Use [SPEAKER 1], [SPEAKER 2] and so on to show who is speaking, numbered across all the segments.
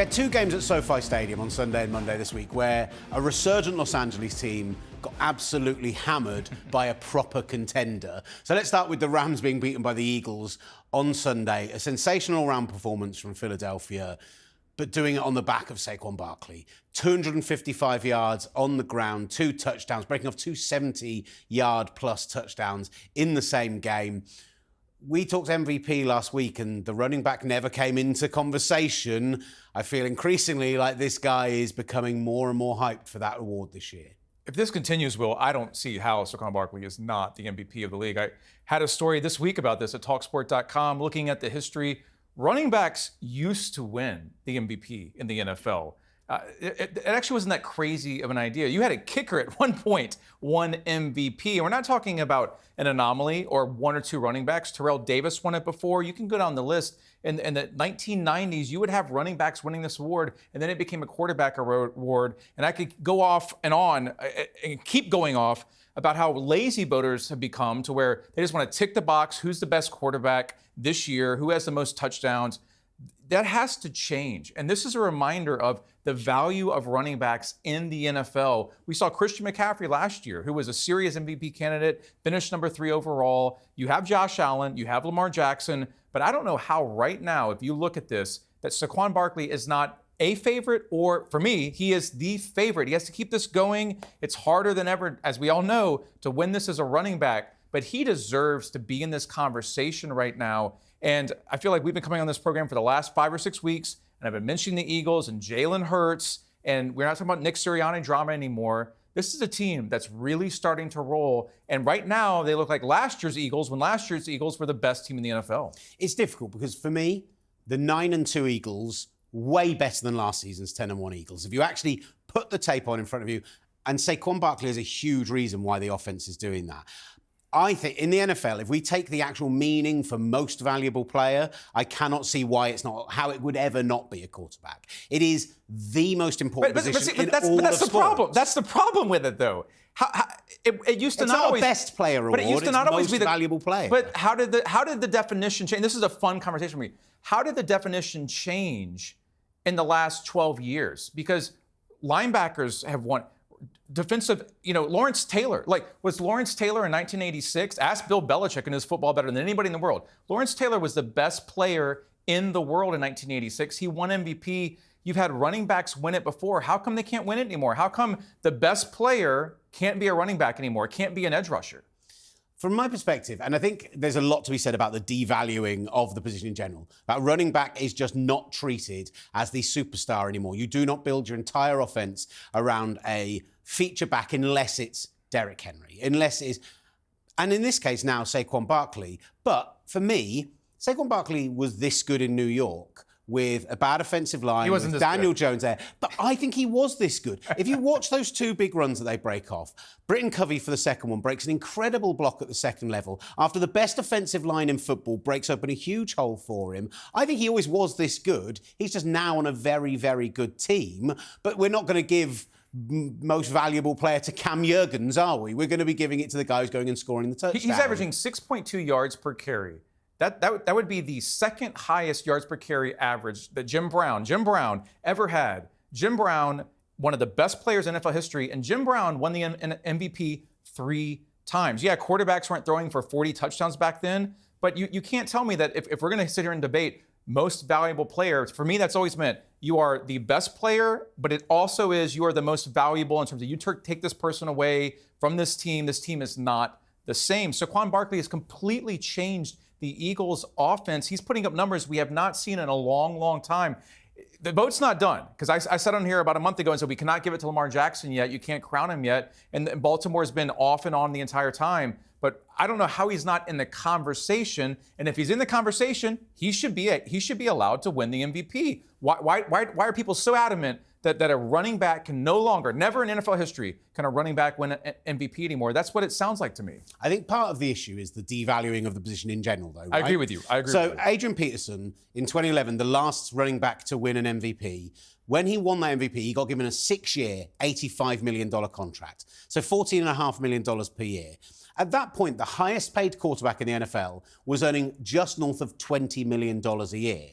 [SPEAKER 1] had two games at SoFi Stadium on Sunday and Monday this week where a resurgent Los Angeles team got absolutely hammered by a proper contender. So let's start with the Rams being beaten by the Eagles on Sunday. A sensational all-round performance from Philadelphia, but doing it on the back of Saquon Barkley. 255 yards on the ground, 2 touchdowns, breaking off 2 70-yard-plus touchdowns in the same game. We talked MVP last week and the running back never came into conversation. I feel increasingly like this guy is becoming more and more hyped for that award this year.
[SPEAKER 2] If this continues, Will, I don't see how Saquon Barkley is not the MVP of the league. I had a story this week about this at talkSPORT.com, looking at the history. Running backs used to win the MVP in the NFL. It actually wasn't that crazy of an idea. You had a kicker at one point won MVP. We're not talking about an anomaly or 1 or 2 running backs. Terrell Davis won it before. You can go down the list. In the 1990s, you would have running backs winning this award, and then it became a quarterback award. And I could go off and on and keep going off about how lazy voters have become to where they just want to tick the box, who's the best quarterback this year, who has the most touchdowns. That has to change. And this is a reminder of the value of running backs in the NFL. We saw Christian McCaffrey last year, who was a serious MVP candidate, finished number 3 overall. You have Josh Allen, you have Lamar Jackson, but I don't know how right now, if you look at this, that Saquon Barkley is not a favorite, or for me, he is the favorite. He has to keep this going. It's harder than ever, as we all know, to win this as a running back, but he deserves to be in this conversation right now. And I feel like we've been coming on this program for the last 5 or 6 weeks, and I've been mentioning the Eagles and Jalen Hurts, and we're not talking about Nick Sirianni drama anymore. This is a team that's really starting to roll, and right now they look like last year's Eagles, when last year's Eagles were the best team in the NFL.
[SPEAKER 1] It's difficult because for me, the 9-2 Eagles, way better than last season's 10-1 Eagles. If you actually put the tape on in front of you, and Saquon Barkley is a huge reason why the offense is doing that. I think in the NFL, if we take the actual meaning for most valuable player, I cannot see why it's not, how it would ever not be a quarterback. It is the most important position in all of sports.
[SPEAKER 2] Problem. That's the problem with it, though. It used to
[SPEAKER 1] it's
[SPEAKER 2] not always
[SPEAKER 1] a best player award.
[SPEAKER 2] But it used to not always be the
[SPEAKER 1] valuable player.
[SPEAKER 2] But how did the definition change? This is a fun conversation for me. How did the definition change in the last 12 years? Because linebackers have won. Defensive, Lawrence Taylor. Was Lawrence Taylor in 1986? Ask Bill Belichick and his football better than anybody in the world. Lawrence Taylor was the best player in the world in 1986. He won MVP. You've had running backs win it before. How come they can't win it anymore? How come the best player can't be a running back anymore? Can't be an edge rusher?
[SPEAKER 1] From my perspective, and I think there's a lot to be said about the devaluing of the position in general, that running back is just not treated as the superstar anymore. You do not build your entire offense around a feature back unless it's Derrick Henry, unless it is, and in this case now, Saquon Barkley. But for me, Saquon Barkley was this good in New York with a bad offensive line, with Daniel Jones there. But I think he was this good. If you watch those 2 big runs that they break off, Britton Covey for the second one breaks an incredible block at the second level after the best offensive line in football breaks open a huge hole for him. I think he always was this good. He's just now on a very, very good team. But we're not going to give most valuable player to Cam Jurgens, are we? We're going to be giving it to the guy who's going and scoring the touchdown.
[SPEAKER 2] He's averaging 6.2 yards per carry. That would be the second highest yards per carry average that Jim Brown ever had. Jim Brown, one of the best players in NFL history, and Jim Brown won the MVP 3 times. Yeah, quarterbacks weren't throwing for 40 touchdowns back then, but you can't tell me that if we're going to sit here and debate most valuable player, for me that's always meant you are the best player, but it also is you are the most valuable in terms of you take this person away from this team is not the same. Saquon Barkley has completely changed the Eagles' offense. He's putting up numbers we have not seen in a long, long time. The vote's not done, because I said on here about a month ago and said we cannot give it to Lamar Jackson yet. You can't crown him yet. And Baltimore's been off and on the entire time. But I don't know how he's not in the conversation. And if he's in the conversation, he should be allowed to win the MVP. Why are people so adamant that a running back can no longer, never in NFL history, can a running back win an MVP anymore? That's what it sounds like to me.
[SPEAKER 1] I think part of the issue is the devaluing of the position in general, though. Right?
[SPEAKER 2] I agree with you.
[SPEAKER 1] So Adrian Peterson, in 2011, the last running back to win an MVP, when he won that MVP, he got given a 6-year, $85 million contract. So $14.5 million per year. At that point, the highest paid quarterback in the NFL was earning just north of $20 million a year.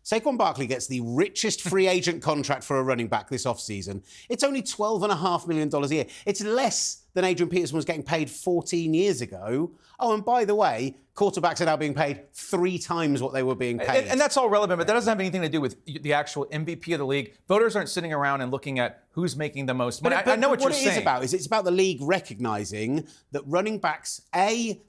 [SPEAKER 1] Saquon Barkley gets the richest free agent contract for a running back this offseason. It's only $12.5 million a year. It's less than Adrian Peterson was getting paid 14 years ago. Oh, and by the way, quarterbacks are now being paid 3 times what they were being paid.
[SPEAKER 2] And that's all relevant, but that doesn't have anything to do with the actual MVP of the league. Voters aren't sitting around and looking at who's making the most money. I know what you're saying.
[SPEAKER 1] What it is about is it's about the league recognizing that running backs, the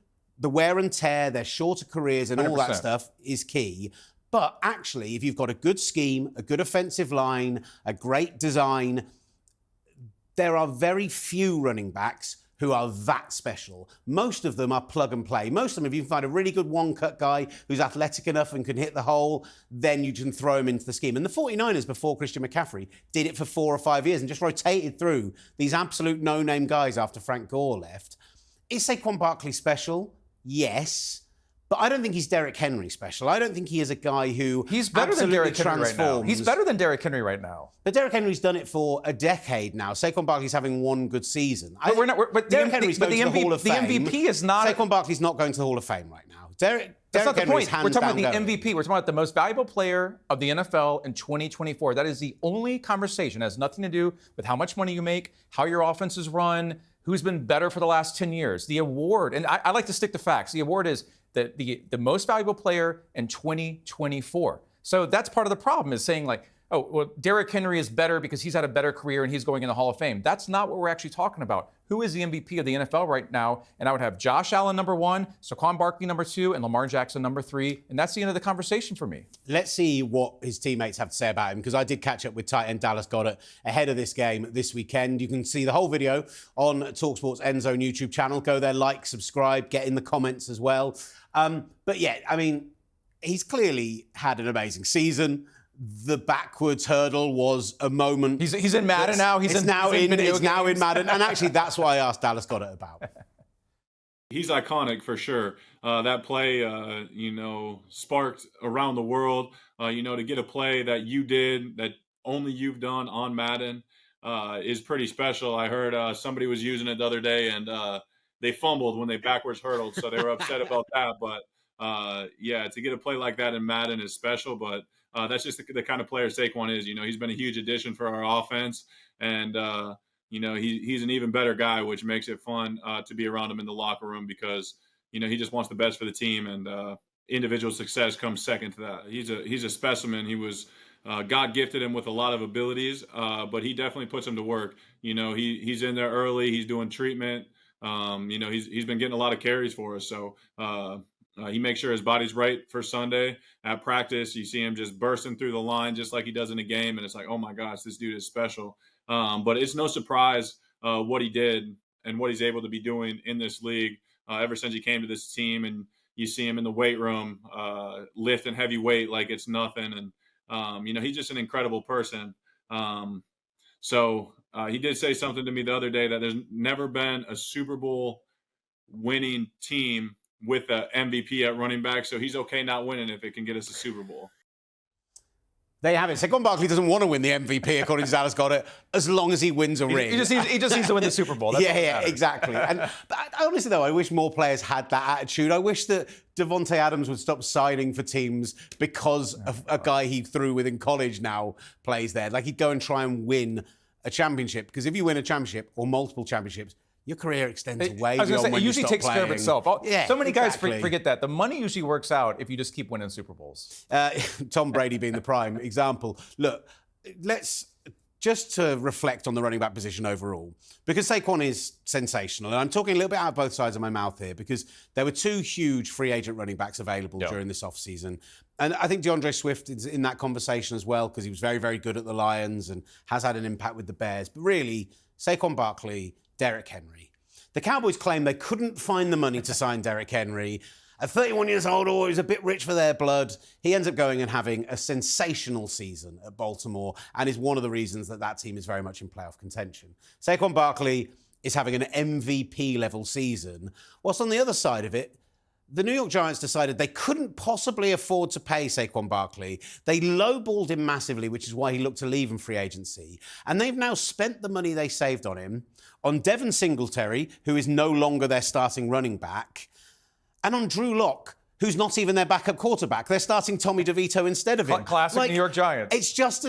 [SPEAKER 1] wear and tear, their shorter careers and all
[SPEAKER 2] 100%.
[SPEAKER 1] that stuff is key. But actually, if you've got a good scheme, a good offensive line, a great design, there are very few running backs who are that special. Most of them are plug and play. Most of them, if you can find a really good one-cut guy who's athletic enough and can hit the hole, then you can throw him into the scheme. And the 49ers, before Christian McCaffrey, did it for 4 or 5 years and just rotated through these absolute no-name guys after Frank Gore left. Is Saquon Barkley special? Yes. But I don't think he's Derrick Henry special. I don't think he is a guy who
[SPEAKER 2] He's better than Derrick Henry right now. He's better than Derrick Henry right now.
[SPEAKER 1] But Derrick Henry's done it for a decade now. Saquon Barkley's having one good season.
[SPEAKER 2] But
[SPEAKER 1] Derrick Henry's going to the Hall of Fame.
[SPEAKER 2] The MVP is not.
[SPEAKER 1] Saquon Barkley's not going to the Hall of Fame right now.
[SPEAKER 2] That's not the
[SPEAKER 1] Henry's
[SPEAKER 2] point. We're talking about the
[SPEAKER 1] going.
[SPEAKER 2] MVP. We're talking about the most valuable player of the NFL in 2024. That is the only conversation. It has nothing to do with how much money you make, how your offense is run, who's been better for the last 10 years. The award, and I like to stick to facts, the award is the most valuable player in 2024. So that's part of the problem, is saying like, oh, well, Derrick Henry is better because he's had a better career and he's going in the Hall of Fame. That's not what we're actually talking about. Who is the MVP of the NFL right now? And I would have Josh Allen number 1, Saquon Barkley number 2, and Lamar Jackson number 3. And that's the end of the conversation for me.
[SPEAKER 1] Let's see what his teammates have to say about him, because I did catch up with tight end Dallas Goedert ahead of this game this weekend. You can see the whole video on talkSPORT's End Zone YouTube channel. Go there, like, subscribe, get in the comments as well. But yeah, I mean, he's clearly had an amazing season. The backwards hurdle was a moment.
[SPEAKER 2] He's in Madden now. It's now in
[SPEAKER 1] Madden. And actually, that's what I asked Dallas Goedert about.
[SPEAKER 3] He's iconic for sure. That play, sparked around the world. To get a play that you did, that only you've done on Madden, is pretty special. I heard somebody was using it the other day, and they fumbled when they backwards hurdled, so they were upset about that. But to get a play like that in Madden is special. But that's just the kind of player Saquon is. He's been a huge addition for our offense, and he's an even better guy, which makes it fun to be around him in the locker room, because he just wants the best for the team, and individual success comes second to that. He's a specimen. He was God gifted him with a lot of abilities, but he definitely puts him to work. He's in there early. He's doing treatment. He's been getting a lot of carries for us. So he makes sure his body's right for Sunday. At practice, you see him just bursting through the line just like he does in a game, and it's like, oh my gosh, this dude is special. But it's no surprise what he did and what he's able to be doing in this league ever since he came to this team. And you see him in the weight room lifting heavy weight like it's nothing. And he's just an incredible person. So he did say something to me the other day that there's never been a Super Bowl winning team with a MVP at running back, so he's okay not winning if it can get us a Super Bowl.
[SPEAKER 1] There you have it. Saquon Barkley doesn't want to win the MVP, according to Dallas Goedert, as long as he wins a ring.
[SPEAKER 2] He just needs to win the Super Bowl. That's
[SPEAKER 1] exactly. And honestly, though, I wish more players had that attitude. I wish that Devontae Adams would stop signing for teams because a guy he threw with in college now plays there. Like, he'd go and try and win a championship, because if you win a championship or multiple championships, your career extends way beyond when you stop playing. It usually takes care of itself.
[SPEAKER 2] So many guys forget that. The money usually works out if you just keep winning Super Bowls.
[SPEAKER 1] Tom Brady being the prime example. Look, let's just to reflect on the running back position overall, because Saquon is sensational. And I'm talking a little bit out of both sides of my mouth here, because there were 2 huge free agent running backs available during this offseason. And I think DeAndre Swift is in that conversation as well, because he was very, very good at the Lions and has had an impact with the Bears. But really, Saquon Barkley, Derrick Henry. The Cowboys claim they couldn't find the money to sign Derrick Henry. At 31 years old, he was a bit rich for their blood. He ends up going and having a sensational season at Baltimore, and is one of the reasons that team is very much in playoff contention. Saquon Barkley is having an MVP-level season, whilst on the other side of it, the New York Giants decided they couldn't possibly afford to pay Saquon Barkley. They lowballed him massively, which is why he looked to leave in free agency. And they've now spent the money they saved on him on Devin Singletary, who is no longer their starting running back, and on Drew Lock, who's not even their backup quarterback. They're starting Tommy DeVito instead of him.
[SPEAKER 2] Classic New York Giants.
[SPEAKER 1] It's just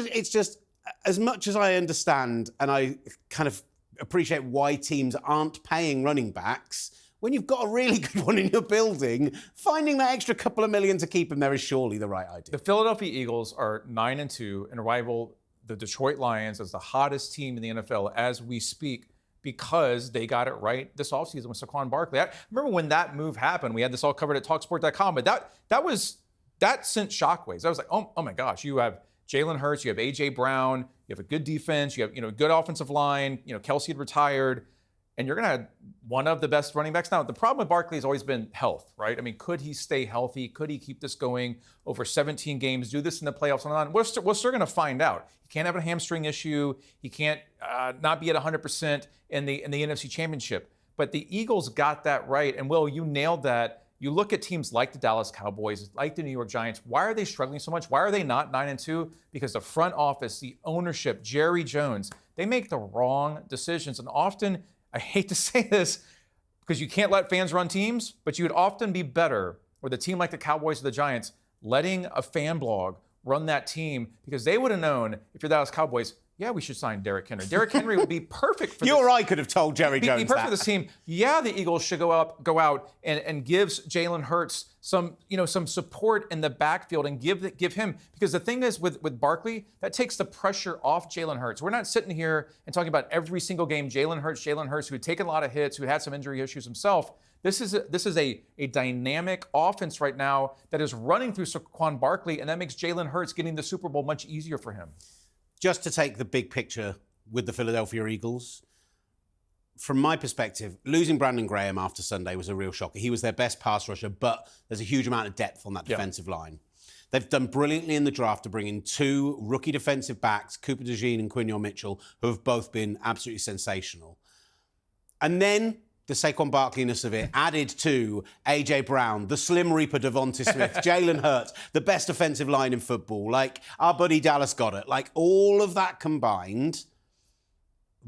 [SPEAKER 1] as much as I understand and I kind of appreciate why teams aren't paying running backs, when you've got a really good one in your building, finding that extra couple of million to keep him there is surely the right idea.
[SPEAKER 2] The Philadelphia Eagles are 9-2 and rival the Detroit Lions as the hottest team in the NFL as we speak because they got it right this offseason with Saquon Barkley. I remember when that move happened, we had this all covered at talkSPORT.com, but that sent shockwaves. I was like, oh my gosh, you have Jalen Hurts, you have A.J. Brown, you have a good defense, you have good offensive line, Kelsey had retired, and you're going to have one of the best running backs. Now, the problem with Barkley has always been health, right? I mean, could he stay healthy? Could he keep this going over 17 games, do this in the playoffs and on? We're still going to find out. He can't have a hamstring issue. He can't not be at 100% in the NFC Championship. But the Eagles got that right. And, Will, you nailed that. You look at teams like the Dallas Cowboys, like the New York Giants. Why are they struggling so much? Why are they not 9-2? Because the front office, the ownership, Jerry Jones, they make the wrong decisions. And often, I hate to say this because you can't let fans run teams, but you would often be better with a team like the Cowboys or the Giants letting a fan blog run that team because they would have known, if you're the Dallas Cowboys, yeah, we should sign Derrick Henry. Derrick Henry would be perfect for this.
[SPEAKER 1] You or I could have told Jerry Jones
[SPEAKER 2] be perfect
[SPEAKER 1] that.
[SPEAKER 2] for this team. Yeah, the Eagles should go out and gives Jalen Hurts some support in the backfield and give him, because the thing is with Barkley, that takes the pressure off Jalen Hurts. We're not sitting here and talking about every single game Jalen Hurts, who had taken a lot of hits, who had some injury issues himself. This is a dynamic offense right now that is running through Saquon Barkley, and that makes Jalen Hurts getting the Super Bowl much easier for him.
[SPEAKER 1] Just to take the big picture with the Philadelphia Eagles, from my perspective, losing Brandon Graham after Sunday was a real shocker. He was their best pass rusher, but there's a huge amount of depth on that defensive line. They've done brilliantly in the draft to bring in two rookie defensive backs, Cooper DeJean and Quinion Mitchell, who have both been absolutely sensational. And then the Saquon Barkley-ness of it added to A.J. Brown, the Slim Reaper Devonta Smith, Jalen Hurts, the best offensive line in football. Like, our buddy Dallas Goedert. Like, all of that combined,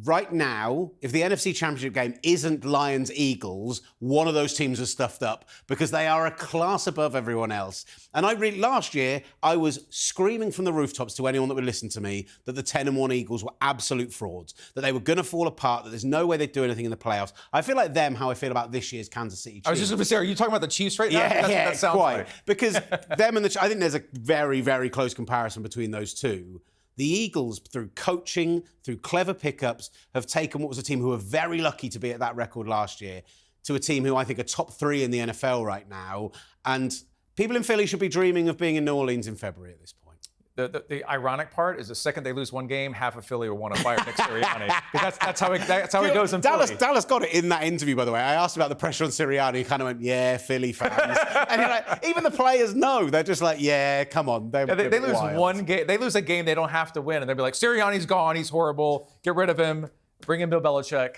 [SPEAKER 1] right now, if the NFC Championship game isn't Lions-Eagles, one of those teams are stuffed up because they are a class above everyone else. And last year, I was screaming from the rooftops to anyone that would listen to me that the 10-1 Eagles were absolute frauds, that they were going to fall apart, that there's no way they'd do anything in the playoffs. I feel like them how I feel about this year's Kansas City Chiefs.
[SPEAKER 2] I was just going to say, are you talking about the Chiefs right now?
[SPEAKER 1] Yeah,
[SPEAKER 2] that sounds
[SPEAKER 1] quite.
[SPEAKER 2] like.
[SPEAKER 1] Because them and I think there's a very, very close comparison between those two. The Eagles, through coaching, through clever pickups, have taken what was a team who were very lucky to be at that record last year to a team who I think are top 3 in the NFL right now. And people in Philly should be dreaming of being in New Orleans in February at this point.
[SPEAKER 2] The ironic part is the second they lose one game, half of Philly will want to fire Nick Sirianni. Because that's how it goes in Philly.
[SPEAKER 1] Dallas got it in that interview, by the way. I asked about the pressure on Sirianni. He kind of went, yeah, Philly fans. And like, even the players know. They're just like, yeah, come on.
[SPEAKER 2] They lose
[SPEAKER 1] wild.
[SPEAKER 2] one game. They lose a game they don't have to win. And they'll be like, Sirianni's gone. He's horrible. Get rid of him. Bring in Bill Belichick.